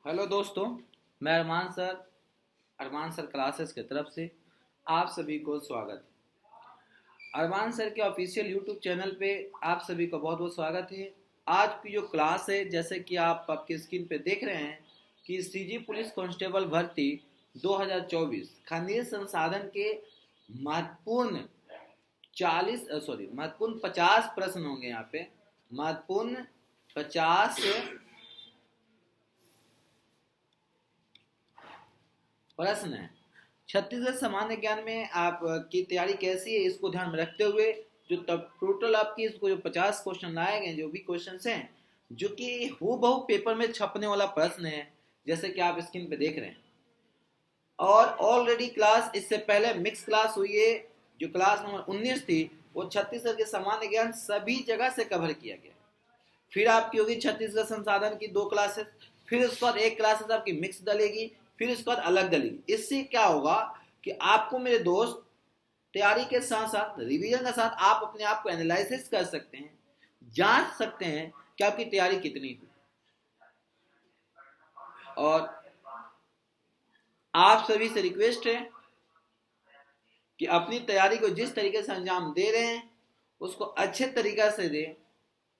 Hello दोस्तों, मैं अरमान sir classes की तरफ से आप सभी को स्वागत है। अरमान सर के ऑफिशियल यूट्यूब चैनल पे आप सभी को बहुत बहुत स्वागत है। आज की जो क्लास है, जैसे कि आप आपके स्क्रीन पे देख रहे हैं कि सीजी पुलिस कांस्टेबल भर्ती 2024 खनिज संसाधन के महत्वपूर्ण 50 प्रश्न होंगे। यहाँ पे महत्वपूर्ण 50 प्रश्न है। छत्तीसगढ़ सामान्य ज्ञान में आप की तैयारी कैसी है, इसको ध्यान में रखते हुए जो तब टोटल आपकी इसको जो 50 क्वेश्चन लाए गए, जो भी क्वेश्चन हैं जो कि हूबहू पेपर में छपने वाला प्रश्न है, जैसे कि आप स्क्रीन पे देख रहे हैं। और ऑलरेडी क्लास इससे पहले मिक्स क्लास हुई है, जो क्लास नंबर 19 थी, वो छत्तीसगढ़ के सामान्य ज्ञान सभी जगह से कवर किया गया। फिर आपकी होगी छत्तीसगढ़ संसाधन की 2 क्लासेस, फिर उसके बाद 1 क्लासेस आपकी मिक्स डलेगी, फिर उसके बाद अलग डलेगी। इससे क्या होगा कि आपको मेरे दोस्त तैयारी के साथ साथ रिवीजन के साथ आप अपने आप को एनालिसिस कर सकते हैं, जांच सकते हैं कि आपकी तैयारी कितनी हुई। और आप सभी से रिक्वेस्ट है कि अपनी तैयारी को जिस तरीके से अंजाम दे रहे हैं उसको अच्छे तरीके से दें,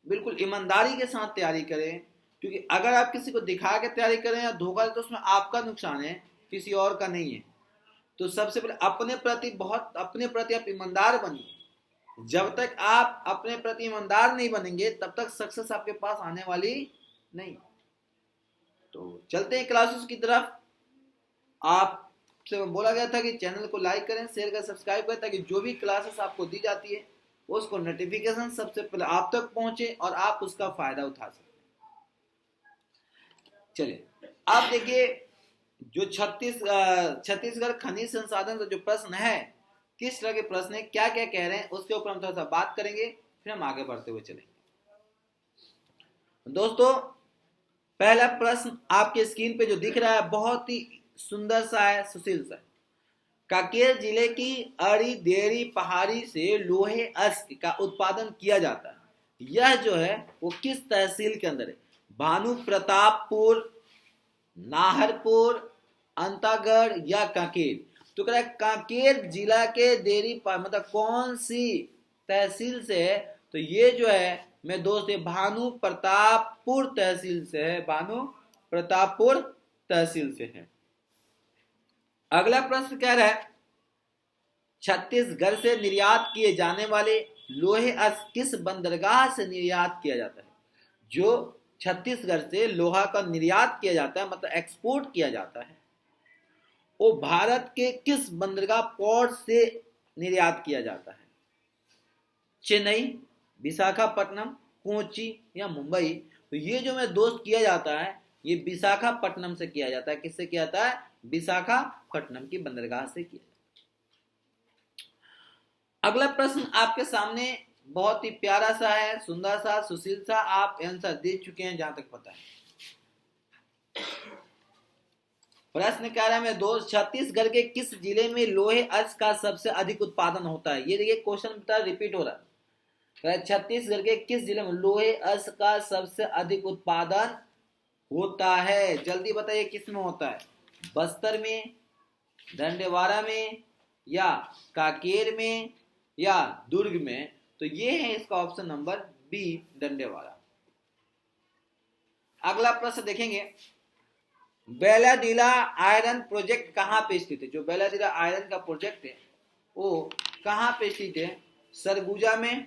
बिल्कुल ईमानदारी के साथ तैयारी करें। क्योंकि अगर आप किसी को दिखा के तैयारी करें या धोखा दें तो उसमें आपका नुकसान है, किसी और का नहीं है। तो सबसे पहले अपने प्रति आप ईमानदार बनिए। जब तक आप अपने प्रति ईमानदार नहीं बनेंगे तब तक सक्सेस आपके पास आने वाली नहीं। तो चलते हैं क्लासेस की तरफ। आपसे बोला गया था कि चैनल को लाइक करें, शेयर करें, सब्सक्राइब करें, ताकि जो भी क्लासेस आपको दी जाती है उसको नोटिफिकेशन सबसे पहले आप तक पहुंचे और आप उसका फायदा उठा सकें। चलिए, आप देखिए जो छत्तीसगढ़ खनिज संसाधन का जो प्रश्न है, किस तरह के प्रश्न है, क्या क्या कह रहे हैं, उसके ऊपर हम थोड़ा सा बात करेंगे, फिर हम आगे बढ़ते हुए चलेंगे। दोस्तों, पहला प्रश्न आपके स्क्रीन पे जो दिख रहा है बहुत ही सुंदर सा है, सुशील सा। कांकेर जिले की अड़ी देरी पहाड़ी से लोहे अश्क का उत्पादन किया जाता है। यह जो है वो किस तहसील के अंदर है? भानु प्रतापपुर, नाहरपुर, अंतागढ़ या कांकेर? तो कह रहा है कांकेर जिला के देरी मतलब कौन सी तहसील से है? तो ये जो है मैं दोस्त भानु प्रतापपुर तहसील से है, भानु प्रतापपुर तहसील से है। अगला प्रश्न कह रहा है छत्तीसगढ़ से निर्यात किए जाने वाले लोहे अश्क किस बंदरगाह से निर्यात किया जाता है? जो छत्तीसगढ़ से लोहा का निर्यात किया जाता है, मतलब एक्सपोर्ट किया जाता है, वो भारत के किस बंदरगाह पोर्ट से निर्यात किया जाता है? चेन्नई, विशाखापट्टनम, कोची या मुंबई? तो ये जो मैं दोस्त किया जाता है ये विशाखापट्टनम से किया जाता है। किससे किया जाता है? विशाखापट्टनम की बंदरगाह से किया जाता है। अगला प्रश्न आपके सामने बहुत ही प्यारा सा है, सुंदर सा, सुशील सा, आप आंसर दे चुके हैं जहां तक पता है। प्रश्न कह रहा है मैं दोस्त छत्तीसगढ़ के किस जिले में लोहे अश्क का सबसे अधिक उत्पादन होता है? ये देखिए क्वेश्चन रिपीट हो रहा है। छत्तीसगढ़ के किस जिले में लोहे अश्क का सबसे अधिक उत्पादन होता है? जल्दी बताइए किस में होता है? बस्तर में, दंतेवाड़ा में, या कांकेर में, या दुर्ग में? तो ये है इसका ऑप्शन नंबर बी, दंतेवाड़ा। अगला प्रश्न देखेंगे, बेलाडीला आयरन प्रोजेक्ट कहां पे स्थित है? जो बेलाडीला आयरन का प्रोजेक्ट है वो कहां पे स्थित है? सरगुजा में,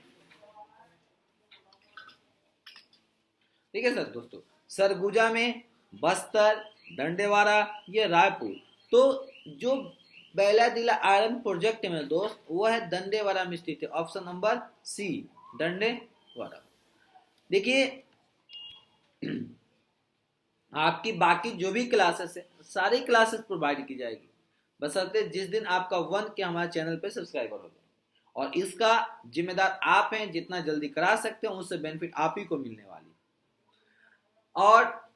ठीक है सर दोस्तों, सरगुजा में, बस्तर, दंतेवाड़ा, ये रायपुर। तो जो बेलाडीला आयरन प्रोजेक्ट है मेरे दोस्त वो है दंतेवाड़ा में स्थित है। Option number C, Dantewada. देखिए आपकी बाकी जो भी क्लासेस है सारी क्लासेस प्रोवाइड की जाएगी, बशर्ते जिस दिन आपका 1 के हमारे चैनल पे सब्सक्राइबर हो जाए। और इसका जिम्मेदार आप हैं, जितना जल्दी करा सकते हैं उससे बेनिफिट आप ही को मिलने वाली। और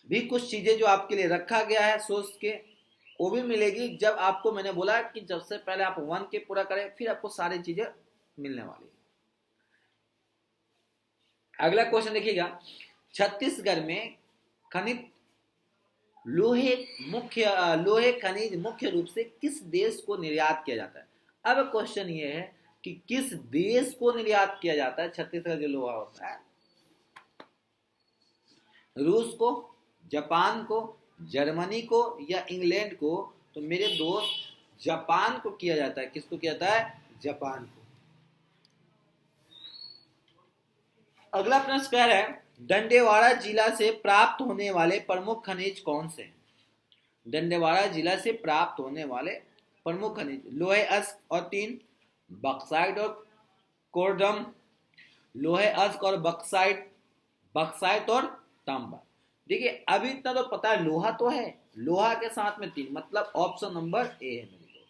भी कुछ चीजें जो आपके लिए रखा गया है सोच के, वो भी मिलेगी जब आपको मैंने बोला कि जब से पहले आप 1 के पूरा करें फिर आपको सारी चीजें मिलने वाली। अगला क्वेश्चन देखिएगा, छत्तीसगढ़ में खनिज लोहे खनिज मुख्य रूप से किस देश को निर्यात किया जाता है। अब क्वेश्चन ये है कि किस देश को निर्यात किया जाता है छत्तीसगढ़ जो लोहा होता है। रूस को, जापान को, जर्मनी को या इंग्लैंड को। तो मेरे दोस्त जापान को किया जाता है। किसको किया जाता है? जापान को। अगला प्रश्न कह रहा है दंतेवाड़ा जिला से प्राप्त होने वाले प्रमुख खनिज कौन से हैं? दंतेवाड़ा जिला से प्राप्त होने वाले प्रमुख खनिज लोहे अयस्क और टीन, बक्साइट और कोरडम, लोहे अयस्क और बक्साइट और तांबा। देखिए अभी इतना तो पता है, लोहा तो है, लोहा के साथ में टीन, मतलब ऑप्शन नंबर ए है मेरे को।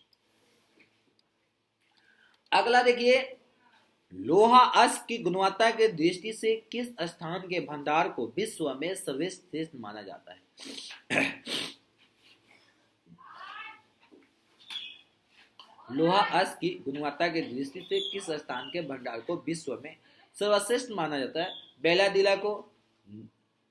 अगला देखिए लोहा अयस्क की गुणवत्ता के दृष्टि से किस स्थान के भंडार को विश्व में सर्वश्रेष्ठ माना जाता है? लोहा अयस्क की गुणवत्ता के दृष्टि से किस स्थान के भंडार को विश्व में सर्वश्रेष्ठ माना जाता है? बेलाडीला को,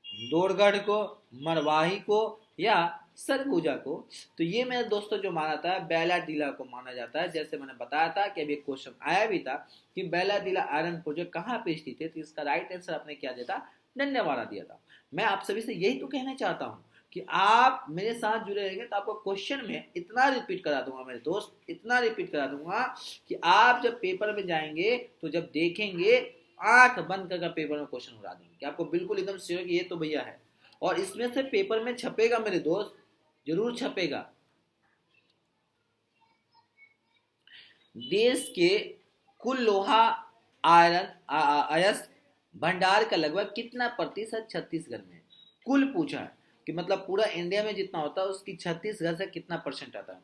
डोरगढ़ को, मरवाही को या सरगुजा को। तो ये मेरे दोस्तों जो माना था बेलाडीला को माना जाता है। जैसे मैंने बताया था कि अभी एक क्वेश्चन आया भी था कि बेलाडीला आयरन प्रोजेक्ट कहाँ पे स्थित है, तो इसका राइट आंसर आपने क्या दिया था? दंतेवाड़ा दिया था। मैं आप सभी से यही तो कहना चाहता हूँ कि आप मेरे साथ जुड़े रहेंगे तो आपको क्वेश्चन में इतना रिपीट करा दूंगा मेरे दोस्त, इतना रिपीट करा दूंगा कि आप जब पेपर में जाएंगे तो जब देखेंगे आंख बंद कर पेपर में क्वेश्चन उड़ा देंगे कि आपको बिल्कुल एकदम श्योर कि ये तो भैया है। और इसमें से पेपर में छपेगा मेरे दोस्त, जरूर छपेगा। देश के कुल लोहा आयरन अयस्क भंडार का लगभग कितना प्रतिशत छत्तीसगढ़ में? कुल पूछा है कि मतलब पूरा इंडिया में जितना होता है उसकी छत्तीसगढ़ से कितना परसेंट आता है?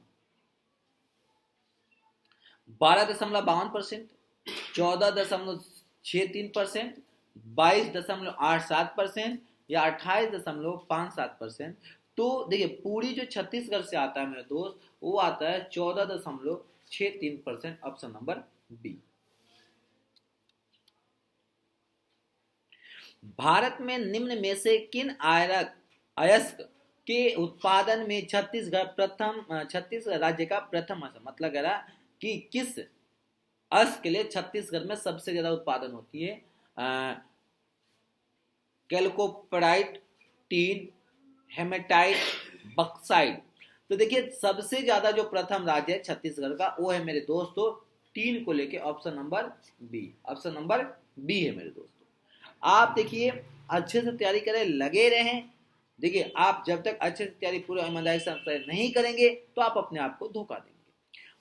12.52%, 14.63%, 22.87% या 28.57%। तो देखिए पूरी जो छत्तीसगढ़ से आता है मेरे दोस्त वो आता है 14.63%, ऑप्शन नंबर बी। भारत में निम्न में से किन अयस्क के उत्पादन में छत्तीसगढ़ राज्य का प्रथम स्थान, मतलब कह रहा कि किस अयस्क के लिए छत्तीसगढ़ में सबसे ज्यादा उत्पादन होती है? कैल्कोपराइट, टीन, हेमेटाइट, बक्साइट। तो देखिए सबसे ज्यादा जो प्रथम राज्य है छत्तीसगढ़ का वो है मेरे दोस्तों टीन को लेके, option number B. Option number B है मेरे दोस्तों। आप देखिए अच्छे से तैयारी करें, लगे रहें। देखिए आप जब तक अच्छे से तैयारी पूरी ईमानदारी से नहीं करेंगे तो आप अपने आप को धोखा देंगे।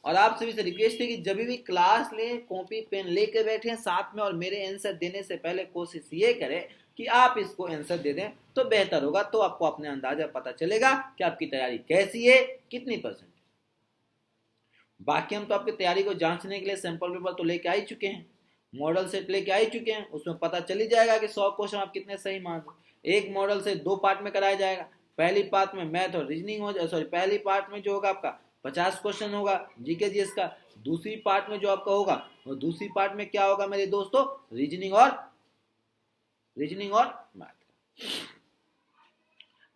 और आप सभी से रिक्वेस्ट है कि जब भी क्लास लें कॉपी पेन लेके बैठे साथ में, और मेरे आंसर देने से पहले कोशिश ये करें कि आप इसको आंसर दे दें तो बेहतर होगा। तो आपको अपने अंदाजा पता चलेगा कि आपकी तैयारी कैसी है, कितनी परसेंट। बाकी हम तो आपकी तैयारी को जांचने के लिए सैंपल पेपर तो लेके आ ही चुके हैं, मॉडल सेट लेके आ ही चुके हैं। उसमें पता चल ही जाएगा कि 100 क्वेश्चन आप कितने सही मान दो। एक मॉडल से 2 पार्ट में कराया जाएगा। पहली पार्ट में मैथ और रीजनिंग हो जाए, सॉरी पहली पार्ट में जो होगा आपका 50 क्वेश्चन होगा जीके जीएस का। दूसरी पार्ट में जो आपका होगा और दूसरी पार्ट में क्या होगा मेरे दोस्तों? रीजनिंग और मैथ।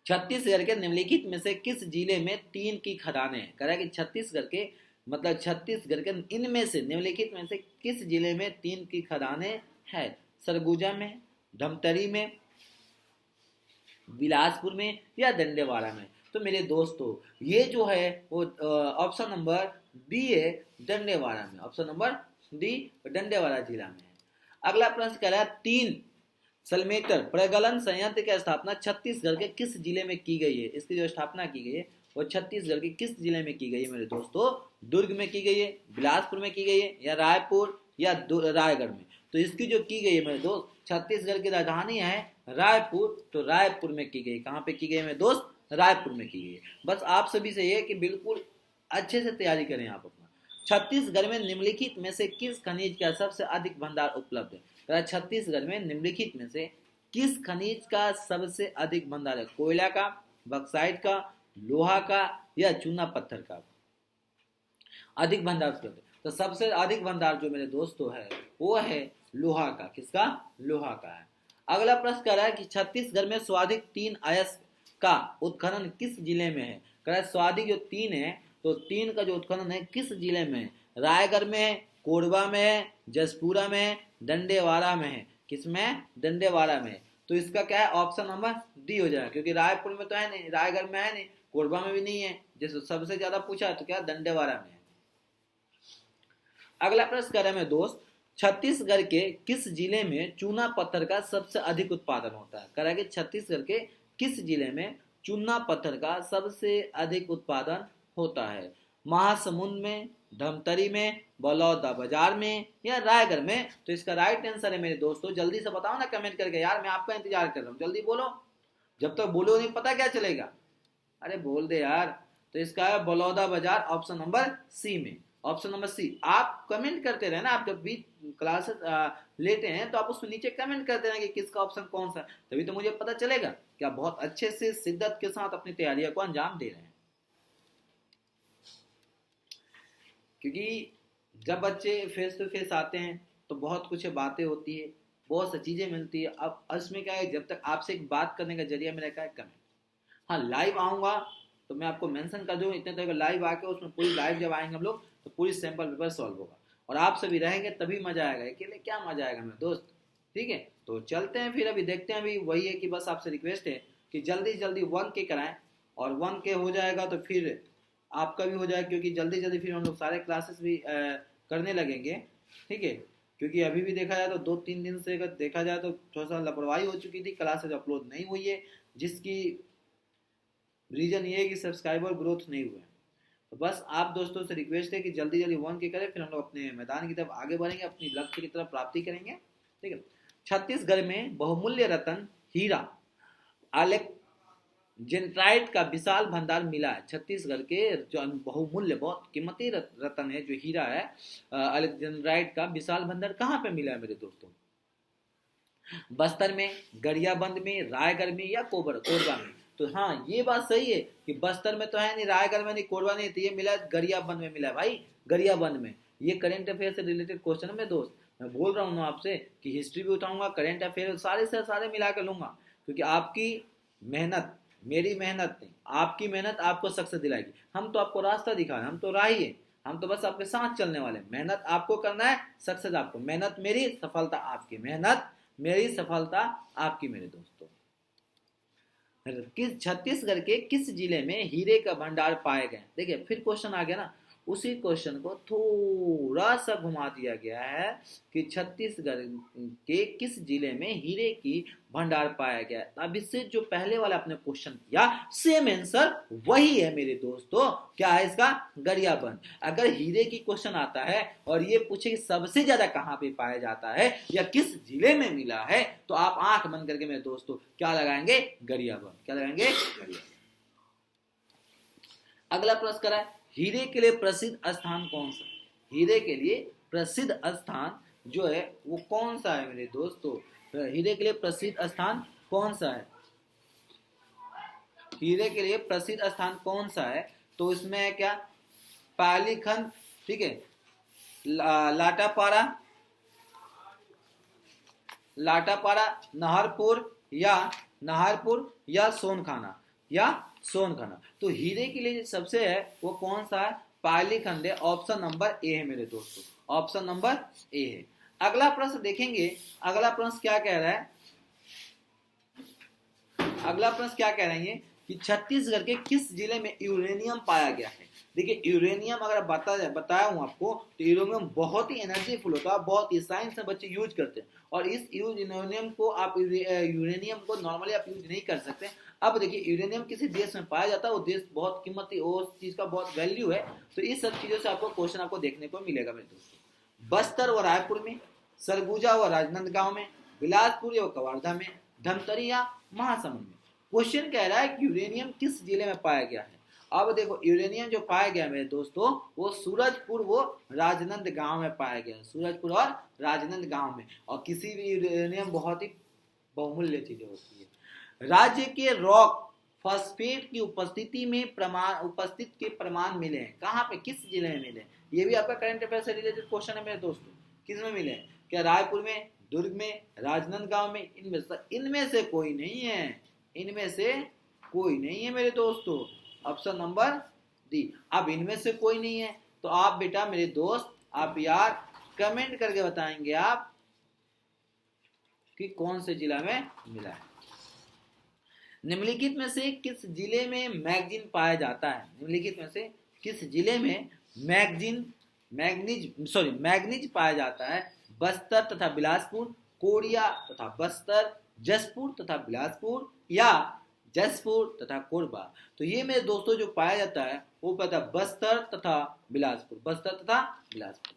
छत्तीसगढ़ के निम्नलिखित में से किस जिले में टीन की खदानें हैं? कह रहा है कि छत्तीसगढ़ के इनमें से निम्नलिखित में से किस जिले में टीन की खदानें है? सरगुजा में, धमतरी में, बिलासपुर में या दंतेवाड़ा में? तो मेरे दोस्तों ये जो है वो ऑप्शन नंबर बी है, दंतेवाड़ा में। ऑप्शन नंबर डी दंतेवाड़ा जिला में है। अगला प्रश्न कह रहा है 3 सलमेटर प्रगलन संयंत्र की स्थापना छत्तीसगढ़ के किस जिले में की गई है? इसकी जो स्थापना की गई है वो छत्तीसगढ़ के किस जिले में की गई है मेरे दोस्तों? दुर्ग में की गई है, बिलासपुर में की गई है या रायपुर या रायगढ़ में? तो इसकी जो की गई है मेरे दोस्त, छत्तीसगढ़ की राजधानी है रायपुर, तो रायपुर में की गई। कहाँ पे की गई मेरे दोस्त? रायपुर में की गई है। बस आप सभी से ये कि बिल्कुल अच्छे से तैयारी करें आप अपना। छत्तीसगढ़ में निम्नलिखित में से किस खनिज का सबसे अधिक भंडार उपलब्ध है? छत्तीसगढ़ में निम्नलिखित में से किस खनिज का सबसे अधिक भंडार है? कोयला का, बक्साइट का, लोहा का या चूना पत्थर का अधिक भंडार उपलब्ध है? तो सबसे अधिक भंडार जो मेरे दोस्तों है वो है लोहा का। किसका? लोहा का है। अगला प्रश्न कह रहा है कि छत्तीसगढ़ में सर्वाधिक टीन अयस्क का उत्खनन किस जिले में है? कह रहा है स्वादी जो 3 है, तो 3 का जो उत्खनन है किस जिले में है? रायगढ़ में है, कोरबा में है, जसपुरा में है, दंडेवाड़ा में है। किसमें? दंडेवाड़ा में। तो इसका क्या है? ऑप्शन नंबर डी हो जाएगा, क्योंकि रायपुर में तो है नहीं, रायगढ़ में है नहीं, कोरबा में भी नहीं है, जैसे सबसे ज्यादा पूछा तो क्या दंडेवाड़ा में है। अगला प्रश्न कर रहे हैं दोस्त, छत्तीसगढ़ के किस जिले में चूना पत्थर का सबसे अधिक उत्पादन होता है? कह रहा है कि छत्तीसगढ़ के किस जिले में चूना पत्थर का सबसे अधिक उत्पादन होता है? महासमुंद में, धमतरी में, बलौदा बाजार में या रायगढ़ में? तो इसका राइट आंसर है मेरे दोस्तों, जल्दी से बताओ ना कमेंट करके, यार मैं आपका इंतजार कर रहा हूँ, जल्दी बोलो, जब तक बोलो नहीं पता क्या चलेगा, अरे बोल दे यार। तो इसका है बलौदा बाजार, ऑप्शन नंबर सी में, ऑप्शन नंबर सी। आप कमेंट करते रहे ना, आप जब भी क्लासेस लेते हैं तो आप उसमें नीचे कमेंट करते रहे कि किसका ऑप्शन कौन सा, तभी तो मुझे पता चलेगा कि आप बहुत अच्छे से शिद्दत के साथ अपनी तैयारियों को अंजाम दे रहे हैं। क्योंकि जब बच्चे फेस टू फेस आते हैं तो बहुत कुछ बातें होती है, बहुत सी चीजें मिलती है। अब इसमें क्या है, जब तक आपसे एक बात करने का जरिया मेरा क्या है, कमेंट। हाँ लाइव आऊंगा तो मैं आपको मेंशन कर दूंगा, इतने तक लाइव आके उसमें पूरी लाइव जब आएंगे हम लोग तो पूरी सैंपल पेपर सॉल्व होगा, और आप सभी रहेंगे तभी मजा आएगा, अकेले क्या मजा आएगा मेरे दोस्त। ठीक है, तो चलते हैं फिर, अभी देखते हैं। अभी वही है कि बस आपसे रिक्वेस्ट है कि जल्दी जल्दी 1K कराएं, और 1K हो जाएगा तो फिर आपका भी हो जाएगा, क्योंकि जल्दी जल्दी फिर हम लोग सारे क्लासेस भी करने लगेंगे। ठीक है, क्योंकि अभी भी देखा जाए तो 2-3 दिन से अगर देखा जाए तो थोड़ा सा लापरवाही हो चुकी थी, क्लासेज अपलोड नहीं हुई है, जिसकी रीजन ये है कि सब्सक्राइबर ग्रोथ नहीं हुआ है। तो बस आप दोस्तों से रिक्वेस्ट है कि जल्दी जल्दी 1K करें, फिर हम लोग अपने मैदान की तरफ आगे बढ़ेंगे, अपनी लक्ष्य की तरफ प्राप्ति करेंगे। ठीक है, छत्तीसगढ़ में बहुमूल्य रत्न हीरा अलेक्जेंड्राइट का विशाल भंडार मिला है। छत्तीसगढ़ के जो बहुमूल्य बहुत कीमती रत्न है, जो हीरा है अलेक्जेंड्राइट का विशाल भंडार कहाँ पे मिला है मेरे दोस्तों? बस्तर में, गरियाबंद में, रायगढ़ में या कोरबा में? तो हाँ ये बात सही है कि बस्तर में तो है नहीं, रायगढ़ में नहीं, कोरबा नहीं, तो ये मिला गरियाबंद में मिला है भाई, गरियाबंद में। ये करंट अफेयर से रिलेटेड क्वेश्चन है मेरे दोस्त, मैं बोल रहा हूँ आपसे कि हिस्ट्री भी उठाऊंगा, करंट अफेयर सारे से सारे मिला कर लूंगा, क्योंकि आपकी मेहनत, मेरी मेहनत नहीं, आपकी मेहनत आपको सक्सेस दिलाएगी। हम तो आपको रास्ता दिखा रहे हैं, हम तो राही है, हम तो बस आपके साथ चलने वाले। मेहनत आपको करना है, सक्सेस आपको, मेहनत मेरी, सफलता आपकी, मेहनत मेरी, सफलता आपकी मेरे दोस्तों। किस छत्तीसगढ़ के किस जिले में हीरे का भंडार पाए गए? देखिए फिर क्वेश्चन आ गया ना, उसी क्वेश्चन को थोड़ा सा घुमा दिया गया है कि छत्तीसगढ़ के किस जिले में हीरे की भंडार पाया गया। अब इससे जो पहले वाला आपने क्वेश्चन किया, सेम आंसर वही है मेरे दोस्तों। क्या है इसका? गरियाबंद। अगर हीरे की क्वेश्चन आता है और ये पूछे कि सबसे ज्यादा कहां पे पाया जाता है या किस जिले में मिला है, तो आप आंख बंद करके मेरे दोस्तों क्या लगाएंगे? गरियाबंद। क्या लगाएंगे? गरियाबंद। अगला प्रश्न करा है, हीरे के लिए प्रसिद्ध स्थान कौन सा? हीरे के लिए प्रसिद्ध स्थान जो है वो कौन सा है मेरे दोस्तों? हीरे के लिए प्रसिद्ध स्थान कौन सा है? हीरे के लिए प्रसिद्ध स्थान कौन सा है? तो इसमें है क्या? पालीखंड, ठीक है, लाटापाड़ा, नाहरपुर या सोनखाना। तो हीरे के लिए सबसे है वो कौन सा है? पालीखंड है, ऑप्शन नंबर ए है मेरे दोस्तों, ऑप्शन नंबर ए है। अगला प्रश्न देखेंगे, अगला प्रश्न क्या कह रहा है? अगला प्रश्न क्या कह रहे हैं कि छत्तीसगढ़ के किस जिले में यूरेनियम पाया गया है? देखिए यूरेनियम अगर बताया हूं आपको, तो यूरेनियम बहुत ही एनर्जीफुल होता है, बहुत ही साइंस में बच्चे यूज करते हैं, और इस यूरेनियम को आप यूरेनियम को नॉर्मली आप यूज नहीं कर सकते। अब देखिए यूरेनियम किसी देश में पाया जाता है, वो देश बहुत कीमती, उस चीज का बहुत वैल्यू है, तो इस सब चीजों से आपको क्वेश्चन आपको देखने को मिलेगा मेरे दोस्तों। बस्तर व रायपुर में, सरगुजा व राजनांदगांव में, बिलासपुर व कवर्धा में, धमतरी या महासमुंद में। क्वेश्चन कह रहा है कि यूरेनियम किस जिले में पाया गया है। अब देखो यूरेनियम जो पाया गया मेरे दोस्तों, वो सूरजपुर वो राजनांदगांव में पाया गया, सूरजपुर और राजनांदगांव में। और किसी भी यूरेनियम बहुत ही बहुमूल्य चीजें होती है। राज्य के रॉक फॉस्फेट की उपस्थिति के प्रमाण मिले हैं कहाँ पे, किस जिले में मिले? ये भी आपका करंट अफेयर से रिलेटेड क्वेश्चन है मेरे दोस्तों। किस में मिले? क्या रायपुर में, दुर्ग में, राजनांदगांव में? इनमें से कोई नहीं है, इनमें से कोई नहीं है मेरे दोस्तों, ऑप्शन नंबर डी। अब इनमें से कोई नहीं है तो आप बेटा मेरे दोस्त, आप यार कमेंट करके बताएंगे आप कि कौन से जिला में मिला है। निम्नलिखित में से किस जिले में मैगजीन पाया जाता है? निम्नलिखित में से किस जिले में मैग्नीज पाया जाता है? बस्तर तथा बिलासपुर, कोरिया तथा बस्तर, जसपुर तथा बिलासपुर या जसपुर तथा कोरबा। तो ये मेरे दोस्तों जो पाया जाता है वो पता बस्तर तथा बिलासपुर, बस्तर तथा बिलासपुर।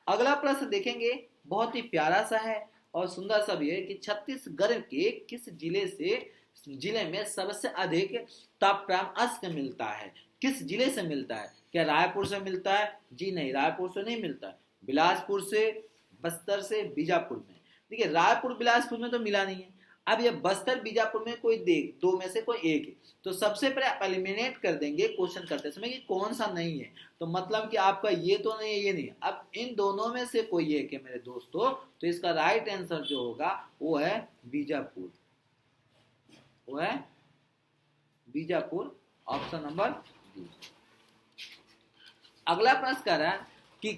अगला प्रश्न देखेंगे, बहुत ही प्यारा सा है और सुंदर सा भी है कि छत्तीसगढ़ के किस जिले में सबसे अधिक तापक्रम अश्क मिलता है? किस जिले से मिलता है? क्या रायपुर से मिलता है? जी नहीं, रायपुर से नहीं मिलता है। बिलासपुर से, बस्तर से, बीजापुर में। देखिए रायपुर बिलासपुर में तो मिला नहीं है। अब ये बस्तर बीजापुर में कोई दो में से कोई एक है, तो सबसे पहले एलिमिनेट कर देंगे क्वेश्चन करते समय कि कौन सा नहीं है। तो मतलब कि आपका ये तो नहीं है, ये नहीं है। अब इन दोनों में से कोई एक है मेरे दोस्तों, तो इसका राइट आंसर जो होगा वो है बीजापुर, वो है बीजापुर, ऑप्शन नंबर डी। अगला प्रश्न कर रहा है कि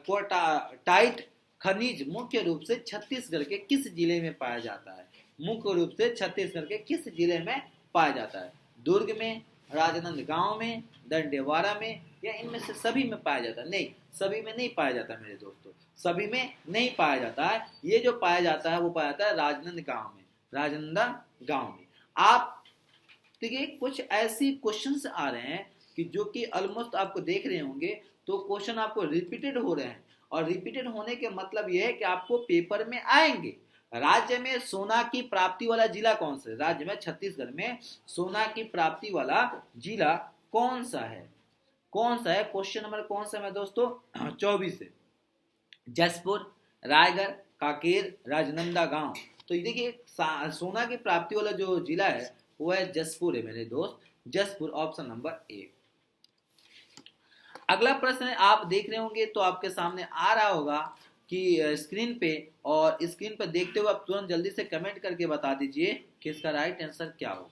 क्वार्टाइट खनिज मुख्य रूप से छत्तीसगढ़ के किस जिले में पाया जाता है? मुख्य रूप से छत्तीसगढ़ के किस जिले में पाया जाता है? दुर्ग में, राजनांदगांव में, दंतेवाड़ा में या इनमें से सभी में पाया जाता है? नहीं, सभी में नहीं पाया जाता मेरे दोस्तों, सभी में नहीं पाया जाता है। ये जो पाया जाता है वो पाया जाता है राजनांदगांव में, राजनांदगांव में। आप देखिए कुछ ऐसी क्वेश्चंस आ रहे हैं कि जो कि ऑलमोस्ट आपको देख रहे होंगे, तो क्वेश्चन आपको रिपीटेड हो रहे हैं और रिपीटेड होने के मतलब यह है कि आपको पेपर में आएंगे। राज्य में सोना की प्राप्ति वाला जिला कौन सा है? राज्य में छत्तीसगढ़ में सोना की प्राप्ति वाला जिला कौन सा है? कौन सा है? क्वेश्चन नंबर कौन सा है दोस्तों? 24 है। जसपुर, रायगढ़, कांकेर, राजनांदगांव। तो देखिए सोना की प्राप्ति वाला जो जिला है वो है जसपुर है मेरे दोस्त, जसपुर, ऑप्शन नंबर ए। अगला प्रश्न है, आप देख रहे होंगे तो आपके सामने आ रहा होगा कि स्क्रीन पे, और स्क्रीन पे देखते हुए आप तुरंत जल्दी से कमेंट करके बता दीजिए कि इसका राइट आंसर क्या होगा।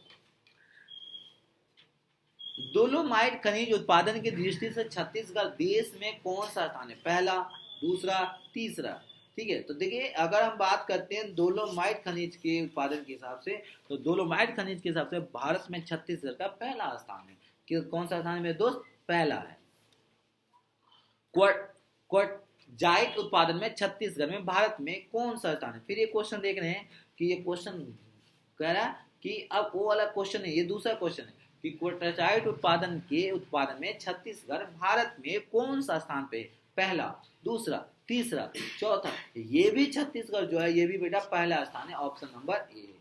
डोलोमाइट खनिज उत्पादन की दृष्टि से छत्तीसगढ़ देश में कौन सा स्थान है? पहला, दूसरा, तीसरा? ठीक है, तो देखिए अगर हम बात करते हैं डोलोमाइट खनिज के उत्पादन के हिसाब से, तो डोलोमाइट खनिज के हिसाब से भारत में छत्तीसगढ़ का पहला स्थान है। कि कौन सा स्थान है मेरे दोस्त? पहला है। क्वार्टाइट उत्पादन में छत्तीसगढ़ में भारत में कौन सा स्थान है? फिर ये क्वेश्चन देख रहे हैं कि ये क्वेश्चन कह रहा है कि अब वो वाला क्वेश्चन है, ये दूसरा क्वेश्चन है कि क्वार्टाइट उत्पादन में छत्तीसगढ़ भारत में कौन सा स्थान पे? पहला, दूसरा, तीसरा, चौथा? ये भी छत्तीसगढ़ जो है ये भी बेटा पहला स्थान है, ऑप्शन नंबर ए।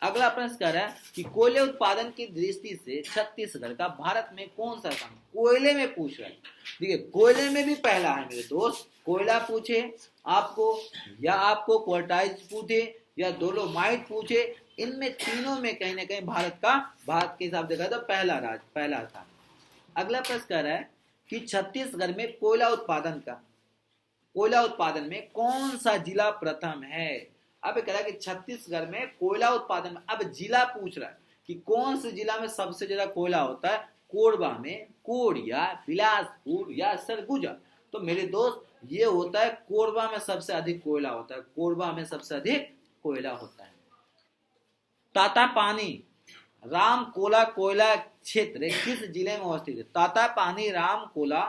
अगला प्रश्न कह रहा है कि कोयले उत्पादन की दृष्टि से छत्तीसगढ़ का भारत में कौन सा स्थान? कोयले में पूछ रहा है। देखिए कोयले में भी पहला है मेरे दोस्त। कोयला पूछे आपको या आपको क्वार्टाइट पूछे या डोलोमाइट पूछे, इनमें तीनों में कहीं ना कहीं भारत के हिसाब से देखा तो पहला स्थान। अगला प्रश्न कह रहा है कि छत्तीसगढ़ में कोयला उत्पादन में कौन सा जिला प्रथम है? अब कह रहा है कि छत्तीसगढ़ में कोयला उत्पादन में, अब जिला पूछ रहा है कि कौन से जिला में सबसे ज्यादा कोयला होता है? कोरबा में, कोरिया, बिलासपुर या सरगुजा? तो मेरे दोस्त ये होता है कोरबा में सबसे अधिक कोयला होता है, कोरबा में सबसे अधिक कोयला होता है। तातापानी रामकोला कोयला क्षेत्र किस जिले में अवस्थित है? तातापानी रामकोला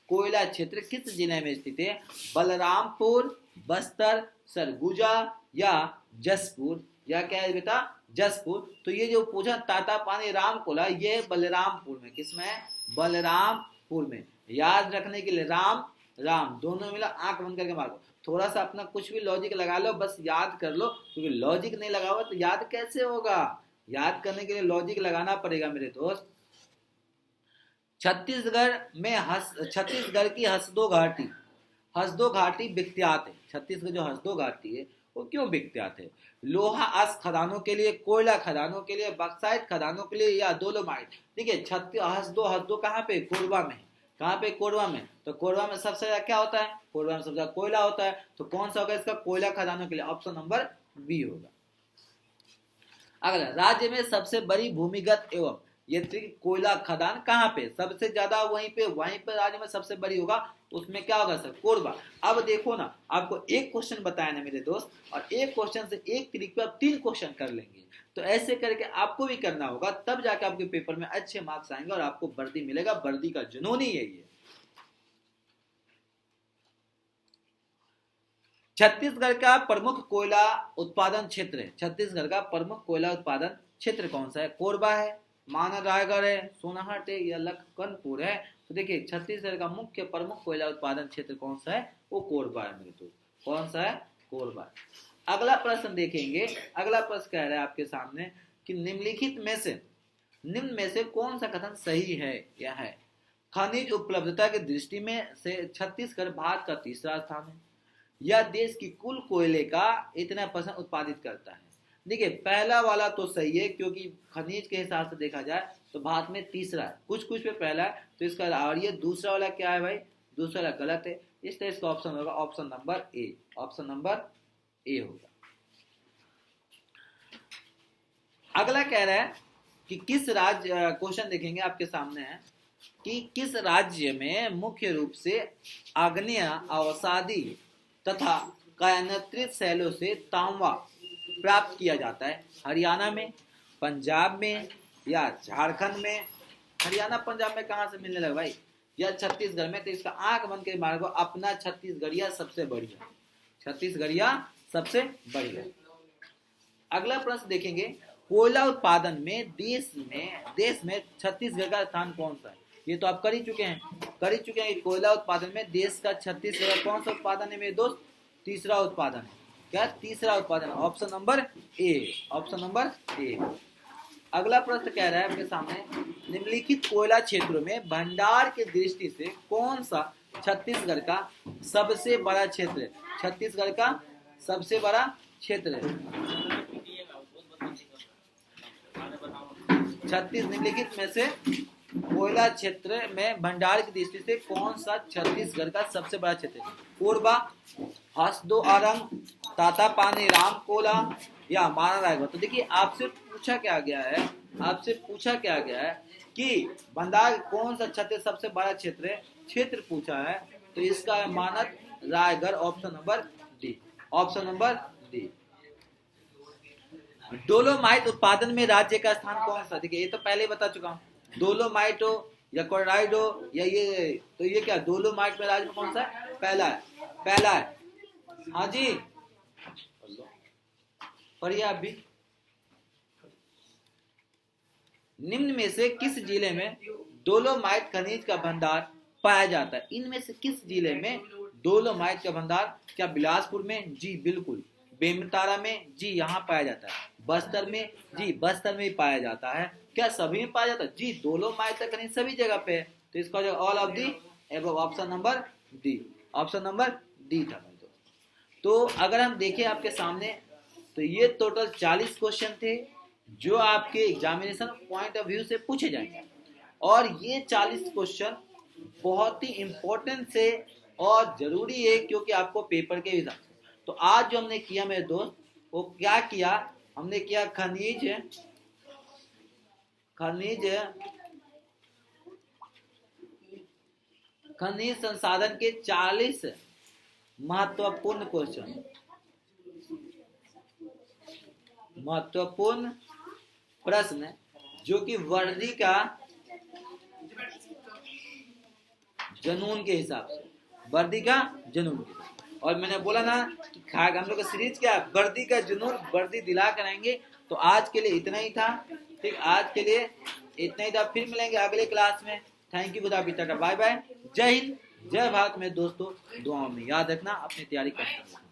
कोयला क्षेत्र किस जिले में स्थित है? बलरामपुर, बस्तर, सरगुजा या जसपुर? या क्या है बेटा? जसपुर। तो ये जो पूछा तातापानी रामकोला, ये बलरामपुर में, किसमें है? बलरामपुर में। याद रखने के लिए राम दोनों मिला, आंख बंद करके मारो। थोड़ा सा अपना कुछ भी लॉजिक लगा लो, बस याद कर लो, क्योंकि लॉजिक नहीं लगाओ तो याद कैसे होगा? याद करने के लिए लॉजिक लगाना पड़ेगा मेरे दोस्त। छत्तीसगढ़ की हसदो घाटी विख्यात है। छत्तीसगढ़ जो हसदो घाटी है वो क्यों विख्यात है? लोहा अश्क खदानों के लिए, कोयला खदानों के लिए, बक्साइट खदानों के लिए या डोलोमाइट? देखिए हसदो कहाँ पे? कोरबा में। कहाँ पे? कोरबा में। तो कोरबा में सबसे ज्यादा क्या होता है? कोरबा में सबसे ज्यादा कोयला होता है। तो कौन सा होगा इसका? कोयला खदानों के लिए, ऑप्शन नंबर बी होगा। अगला, राज्य में सबसे बड़ी भूमिगत एवं यांत्रिक कोयला खदान कहाँ पे? सबसे ज्यादा वहीं पे राज्य में सबसे बड़ी होगा, उसमें क्या होगा सर? कोरबा। अब देखो ना, आपको एक क्वेश्चन बताया ना मेरे दोस्त, और एक क्वेश्चन से एक क्लिक पे आप 3 क्वेश्चन कर लेंगे। तो ऐसे करके आपको भी करना होगा, तब जाके आपके पेपर में अच्छे मार्क्स आएंगे और आपको वर्दी मिलेगा। वर्दी का जुनून ही यही है। छत्तीसगढ़ का प्रमुख कोयला उत्पादन क्षेत्र है। छत्तीसगढ़ का प्रमुख कोयला उत्पादन क्षेत्र कौन सा है? कोरबा है, माना रायगढ़ है, सोनाहट है या लखनपुर है? तो देखिए, छत्तीसगढ़ का मुख्य प्रमुख कोयला उत्पादन क्षेत्र कौन सा है? वो कोरबा है मेरे दोस्त। कौन सा है? कोरबा। अगला प्रश्न देखेंगे। अगला प्रश्न कह रहा है आपके सामने कि निम्न में से कौन सा कथन सही है या है? खनिज उपलब्धता की दृष्टि में से छत्तीसगढ़ भारत का तीसरा स्थान है, या देश की कुल कोयले का इतना % उत्पादित करता है। देखिए, पहला वाला तो सही है, क्योंकि खनिज के हिसाब से देखा जाए तो भारत में तीसरा है, कुछ पे पहला है, तो इसका। और ये दूसरा वाला क्या है भाई? दूसरा वाला गलत है, इसलिए इसका ऑप्शन होगा option number A. Option number A होगा। अगला कह रहा है कि किस राज्य, क्वेश्चन देखेंगे आपके सामने है कि किस राज्य में मुख्य रूप से आग्नेय अवसादी तथा कायनात्रित शैलों से तांबा प्राप्त किया जाता है? हरियाणा में, पंजाब में या झारखंड में? हरियाणा पंजाब में कहां से मिलने लगा भाई? या छत्तीसगढ़ में? तो इसका आंख बंद के मार्ग अपना छत्तीसगढ़िया सबसे बढ़िया, छत्तीसगढ़िया सबसे बढ़िया। अगला प्रश्न देखेंगे, कोयला उत्पादन में देश में छत्तीसगढ़ का स्थान कौन सा है? ये तो आप कर ही चुके हैं। कोयला उत्पादन में देश का छत्तीसगढ़ कौन सा उत्पादन है मेरे दोस्त? तीसरा उत्पादन है। क्या? तीसरा उत्पादन। Option number A. Option number A. अगला प्रश्न कह रहा है आपके सामने, निम्नलिखित कोयला क्षेत्रों में भंडार की दृष्टि से कौन सा छत्तीसगढ़ का सबसे बड़ा क्षेत्र है? छत्तीसगढ़ का सबसे बड़ा क्षेत्र है। निम्नलिखित में से कोयला क्षेत्र में भंडार की दृष्टि से कौन सा छत्तीसगढ़ का सबसे बड़ा क्षेत्र है? कोरबा, हसदो अरंग, तातापानी रामकोला या माना रायगढ़? तो देखिए, आपसे पूछा क्या गया है कि भंडार कौन सा क्षेत्र सबसे बड़ा क्षेत्र है? क्षेत्र पूछा है, तो इसका मानक Raigarh. Option number D. Option number D. Dolomite उत्पादन में राज्य का स्थान कौन सा? देखिए, ये तो पहले ही बता चुका हूँ। डोलोमाइट हो या क्लोराइड हो या ये, तो ये क्या? डोलोमाइट में राज्य में कौन सा है? पहला है। हाँ जी, पढ़िए आप भी। निम्न में से किस जिले में डोलोमाइट खनिज का भंडार पाया जाता है? इनमें से किस जिले में डोलोमाइट का भंडार? क्या बिलासपुर में? जी बिल्कुल। बेमेतरा में? जी यहाँ पाया जाता है। बस्तर में? जी बस्तर में ही पाया जाता है। क्या सभी में पाया जाता है? जी, डोलोमाइट का खनिज सभी जगह पे है, तो इसका जो all of the above. Option number D. Option number D था। तो अगर हम देखें आपके सामने, तो ये टोटल 40 क्वेश्चन थे जो आपके एग्जामिनेशन पॉइंट ऑफ व्यू से पूछे जाएंगे, और ये 40 क्वेश्चन बहुत ही इंपॉर्टेंट से और जरूरी है, क्योंकि आपको पेपर के हिसाब से। तो आज जो हमने किया मेरे दोस्त, वो क्या किया? हमने किया खनिज संसाधन के 40 महत्वपूर्ण प्रश्न, जो कि वर्दी का जुनून के हिसाब से, और मैंने बोला ना कि हम लोग का सीरीज क्या है? वर्दी का जुनून, वर्दी दिला कराएंगे। तो आज के लिए इतना ही था। ठीक, आज के लिए इतना ही था। फिर मिलेंगे अगले क्लास में। थैंक यू, खुदा टाटा, बाय बाय, जय हिंद, जय भारत में दोस्तों। दुआओं में याद रखना, अपनी तैयारी करते रहना।